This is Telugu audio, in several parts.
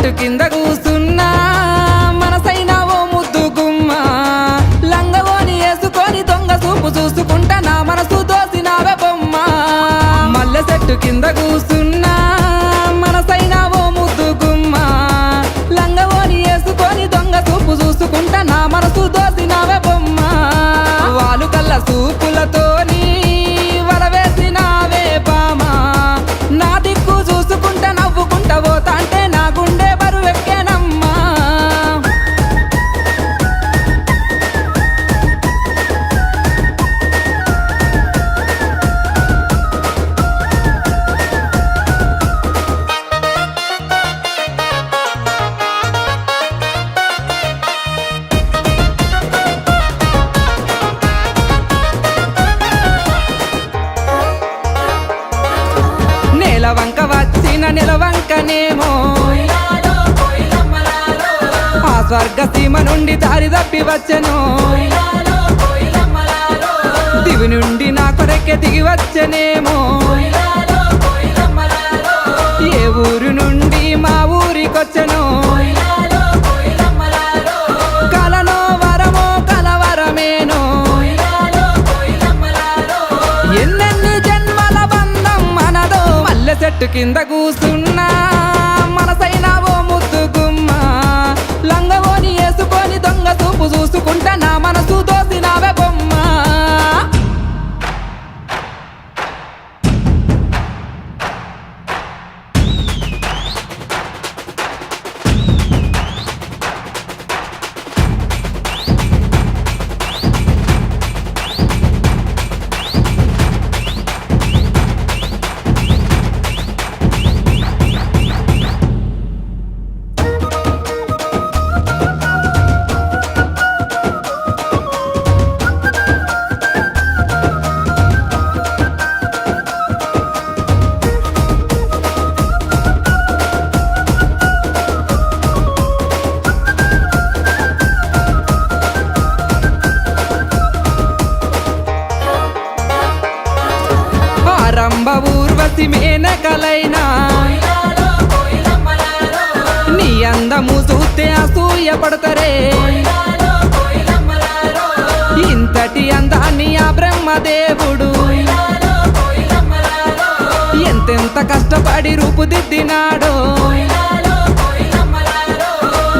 చెట్టు కింద కూసున్నా మనసైన ఓ ముద్దు గుమ్మ లంగవోని వేసుకొని దొంగ చూపు చూసుకుంటా నా మనసు దోసినావే బొమ్మ మల్లె చెట్టు కింద కూసున్నా మనసైన ఓ ముద్దు గుమ్మ లంగవోని వేసుకొని దొంగ చూపు చూసుకుంటా నా మనసు దోసినావే బొమ్మ వాలు కళ్ళ చూపులతోని వరవేసినావే బామ నా దిక్కు చూసుకుంటా నవ్వుకుంటా పోతా అంటే నా గుండె బరువెక్కేనమ్మా నెలవంక వచ్చిన నెలవంకనేమో ఆ స్వర్గ సీమ నుండి దారి తప్పి వచ్చెను దివి నుండి నా కొరకే దిగి వచ్చెనేమో ఏ ఊరు నుండి మా ఊరికొచ్చెను కలలో వరమో కలవరమేనో ఎన్నెన్ని జన్మల బంధం మనదో మల్లె చెట్టు కింద కూసున్నా మనసైన ఓ ముద్దు గుమ్మ లంగవోని వేసుకొని దొంగ చూపు చూసుకుంటా నా మనసు దోసినావే బొమ్మ రంభ ఊర్వశి మేనకలైనా నీ అందము చూస్తే అసూయ పడతారే ఇంతటి అందాన్ని ఆ బ్రహ్మదేవుడు ఎంతెంత కష్టపడి రూపుదిద్దినాడో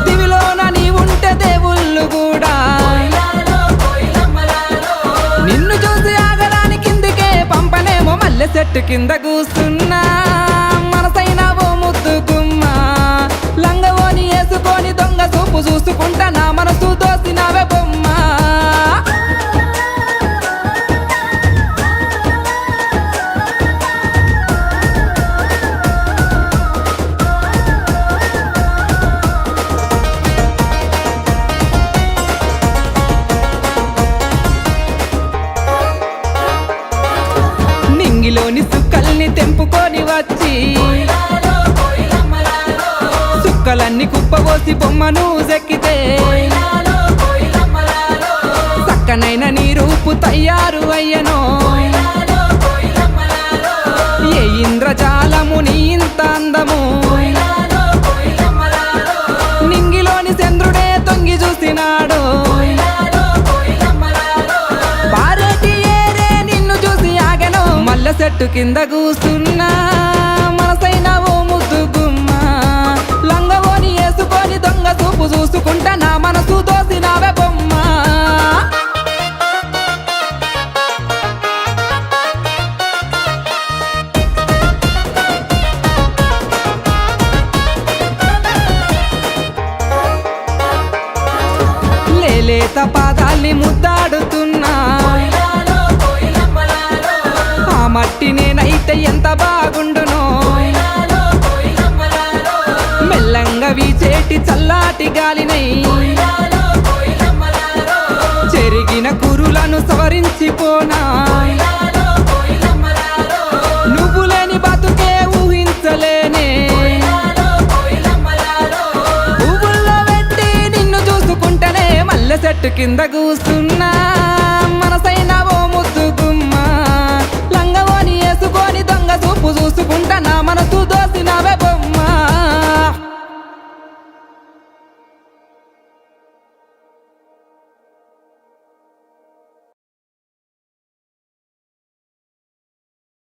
దివిలోన నీ ఉంటే దేవుళ్ళు కూడా నిన్ను చూసి ఆగడానికి కిందికే పంపనేమో మల్లె చెట్టు కింద కూసున్నా మనసైన ఓ ముద్దు గుమ్మ లంగవోని వేసుకొని దొంగ చూపు చూసుకుంటా నా మనసు దోసినావే బొమ్మ నింగిలోని సుక్కల్ని తెంపుకొని వచ్చి సుక్కలన్నీ కుప్పబోసి బొమ్మను చెక్కితే చక్కనైన నీ రూపు తయారు అయ్యనో ఏ ఇంద్రజాలము నీ ఇంత అందము నింగిలోని చంద్రుడే తొంగి చూసినాడు పారేటి ఏరే నిన్ను చూసి ఆగెను మల్లె చెట్టు కింద కూసున్నా మనసైన ఓ ముద్దు గుమ్మ లంగవోని వేసుకొని దొంగ చూపు చూసుకుంటా నా మనసు దోసినావే బొమ్మ లేత పాదాల్ని ముద్దాడుతున్నా ఆ మట్టి నేనైతే ఎంత బాగుండునో మెల్లంగా వీచేటి చల్లాటి గాలినై చెరిగిన కురులను సవరించిపోనా నువ్వు లేని బతుకే ఊహించలేనే పువ్వుల్లో పెట్టి నిన్ను చూసుకుంటేనే మల్లె చెట్టు కింద కూసున్నా